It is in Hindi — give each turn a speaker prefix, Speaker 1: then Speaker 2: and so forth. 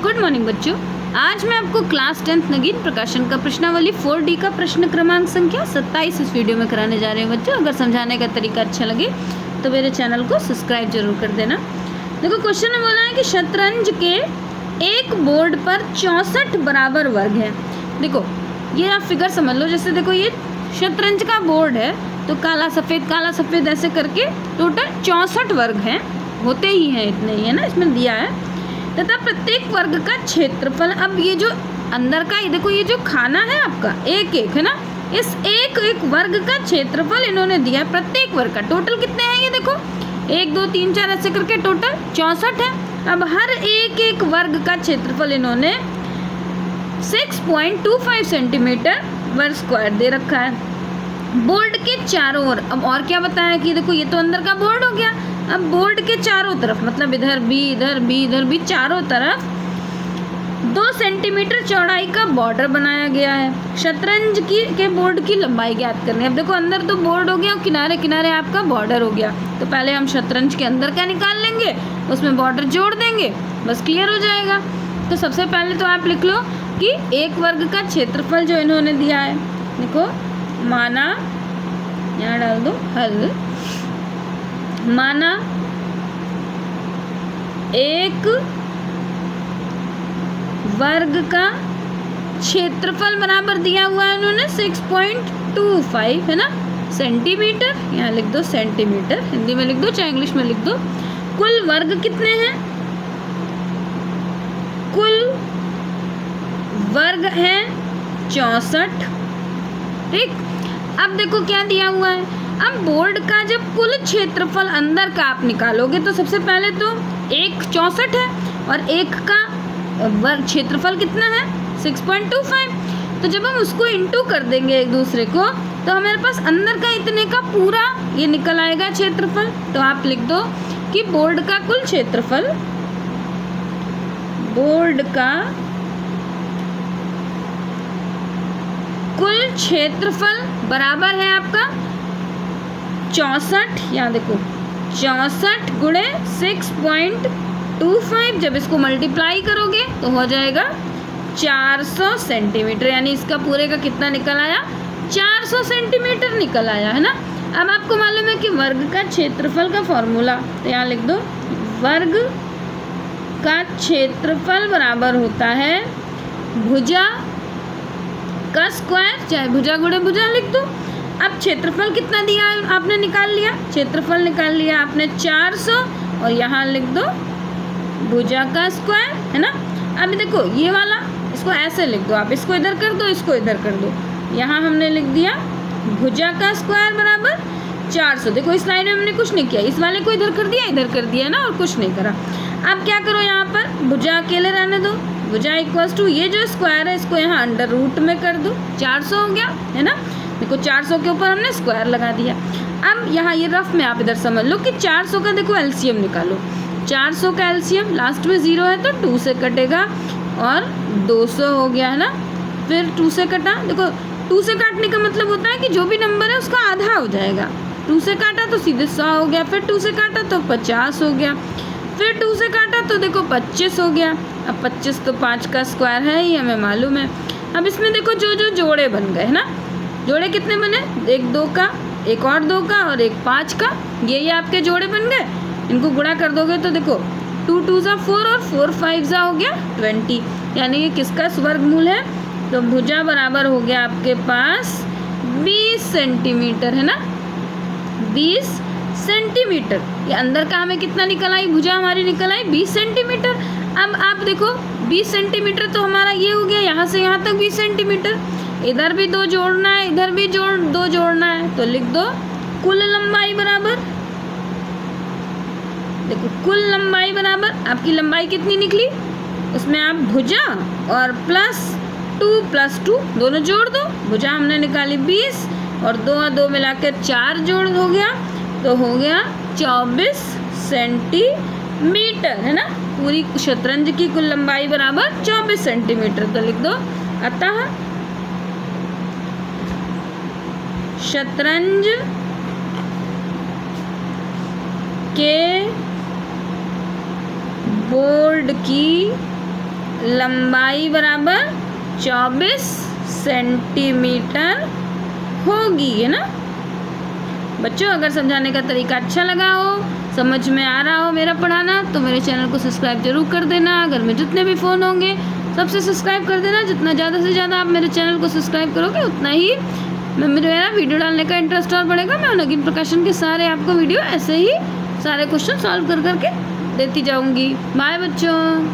Speaker 1: गुड मॉर्निंग बच्चों। आज मैं आपको क्लास 10th नगीन प्रकाशन का प्रश्नावली 4D का प्रश्न क्रमांक संख्या 27 इस वीडियो में कराने जा रहे हैं बच्चों। अगर समझाने का तरीका अच्छा लगे तो मेरे चैनल को सब्सक्राइब जरूर कर देना। देखो क्वेश्चन में बोला है कि शतरंज के एक बोर्ड पर 64 बराबर वर्ग हैं। देखो ये आप फिगर समझ लो, जैसे देखो ये शतरंज का बोर्ड है तो काला सफ़ेद ऐसे करके टोटल 64 वर्ग हैं, होते ही हैं इतने ही है ना, इसमें दिया है। तथा प्रत्येक वर्ग का क्षेत्रफल, अब ये जो अंदर का ये देखो ये जो खाना है आपका एक है ना, इस एक वर्ग का क्षेत्रफल इन्होंने दिया है प्रत्येक वर्ग का। टोटल कितने हैं ये देखो 1 2 3 4 ऐसे करके टोटल 64 है। अब हर एक वर्ग का क्षेत्रफल इन्होंने 6.25 सेंटीमीटर वर्ग स्क्वायर दे रखा है। बोर्ड के चारों ओर, अब और क्या बताया कि देखो ये तो अंदर का बोर्ड हो गया, अब बोर्ड के चारों तरफ मतलब इधर भी चारों तरफ 2 सेंटीमीटर चौड़ाई का बॉर्डर बनाया गया है। शतरंज के बोर्ड की लंबाई ज्ञात करनी है। अब देखो अंदर तो बोर्ड हो गया और किनारे आपका बॉर्डर हो गया, तो पहले हम शतरंज के अंदर का निकाल लेंगे, उसमें बॉर्डर जोड़ देंगे, बस क्लियर हो जाएगा। तो सबसे पहले तो आप लिख लो कि एक वर्ग का क्षेत्रफल जो इन्होंने दिया है, देखो माना, यहाँ डाल दो हल, माना एक वर्ग का क्षेत्रफल बराबर दिया हुआ है इन्होंने 6.25 है ना सेंटीमीटर, यहाँ लिख दो सेंटीमीटर, हिंदी में लिख दो चाहे इंग्लिश में लिख दो। कुल वर्ग कितने हैं? कुल वर्ग हैं 64। ठीक, अब देखो क्या दिया हुआ है। अब बोर्ड का जब कुल क्षेत्रफल अंदर का आप निकालोगे तो सबसे पहले तो एक 64 है और एक का वर्ग क्षेत्रफल कितना है 6.25, तो जब हम उसको इंटू कर देंगे एक दूसरे को तो हमारे पास अंदर का इतने का पूरा ये निकल आएगा क्षेत्रफल। तो आप लिख दो कि बोर्ड का कुल क्षेत्रफल, बोर्ड का कुल क्षेत्रफल बराबर है आपका 64, यहाँ देखो 64 गुणे 6.25, जब इसको मल्टीप्लाई करोगे तो हो जाएगा 400 सेंटीमीटर, यानी इसका पूरे का कितना निकल आया 400 सेंटीमीटर निकल आया है ना। अब आपको मालूम है कि वर्ग का क्षेत्रफल का फॉर्मूला, तो यहाँ लिख दो वर्ग का क्षेत्रफल बराबर होता है भुजा का स्क्वायर, चाहे भुजा गुणे भुजा लिख दो। अब क्षेत्रफल कितना दिया है आपने निकाल लिया, क्षेत्रफल निकाल लिया आपने 400 और यहाँ लिख दो भुजा का स्क्वायर है ना। अब देखो ये वाला इसको ऐसे लिख दो, आप इसको इधर कर दो, इसको इधर कर दो, यहाँ हमने लिख दिया भुजा का स्क्वायर बराबर 400। देखो इस लाइन में हमने कुछ नहीं किया, इस वाले को इधर कर दिया ना, और कुछ नहीं करा। अब क्या करो यहाँ पर भुजा अकेले रहने दो, भुजा इक्वल्स टू ये जो स्क्वायर है इसको यहाँ अंडर रूट में कर दो, 400 हो गया है ना। देखो 400 के ऊपर हमने स्क्वायर लगा दिया। अब यहाँ ये रफ में आप इधर समझ लो कि 400 का देखो एलसीएम निकालो, 400 का एलसीएम लास्ट में 0 है तो 2 से कटेगा और 200 हो गया है ना। फिर 2 से कटा, देखो 2 से काटने का मतलब होता है कि जो भी नंबर है उसका आधा हो जाएगा। 2 से काटा तो सीधे 100 हो गया, फिर 2 से काटा तो 50 हो गया, फिर 2 से काटा तो देखो 25 हो गया। अब 25 तो 5 का स्क्वायर है, ये हमें मालूम है। अब इसमें देखो जो जोड़े बन गए है ना, जोड़े कितने बने, एक 2 का, एक और 2 का और एक 5 का, ये आपके जोड़े बन गए। इनको गुणा कर दोगे तो देखो 2 2 सा 4 और 4 5 सा हो गया 20, यानी ये किसका वर्गमूल है, तो भुजा बराबर हो गया आपके पास 20 सेंटीमीटर है ना, 20 सेंटीमीटर। ये अंदर का हमें कितना निकल आई, भुजा हमारी निकल आई 20 सेंटीमीटर। अब आप देखो 20 सेंटीमीटर तो हमारा ये हो गया, यहाँ से यहाँ तक 20 सेंटीमीटर, इधर भी 2 जोड़ना है, इधर भी 2 जोड़ना है, तो लिख दो कुल लंबाई बराबर, देखो कुल लंबाई बराबर आपकी लंबाई कितनी निकली, उसमें आप भुजा और +2 दोनों जोड़ दो। भुजा हमने निकाली 20 और 2 और 2 मिलाकर 4 जोड़ हो गया, तो हो गया 24 सेंटीमीटर है ना। पूरी शतरंज की कुल लंबाई बराबर 24 सेंटीमीटर, तो लिख दो अतः शतरंज के बोर्ड की लंबाई बराबर 24 सेंटीमीटर होगी, है ना। बच्चों अगर समझाने का तरीका अच्छा लगा हो, समझ में आ रहा हो मेरा पढ़ाना, तो मेरे चैनल को सब्सक्राइब जरूर कर देना। घर में जितने भी फ़ोन होंगे सबसे सब्सक्राइब कर देना। जितना ज़्यादा से ज़्यादा आप मेरे चैनल को सब्सक्राइब करोगे उतना ही मेरा वीडियो डालने का इंटरेस्ट और बढ़ेगा। मैं नगीन प्रकाशन के सारे आपको वीडियो ऐसे ही सारे क्वेश्चन सॉल्व कर करके देती जाऊँगी। बाय बच्चों।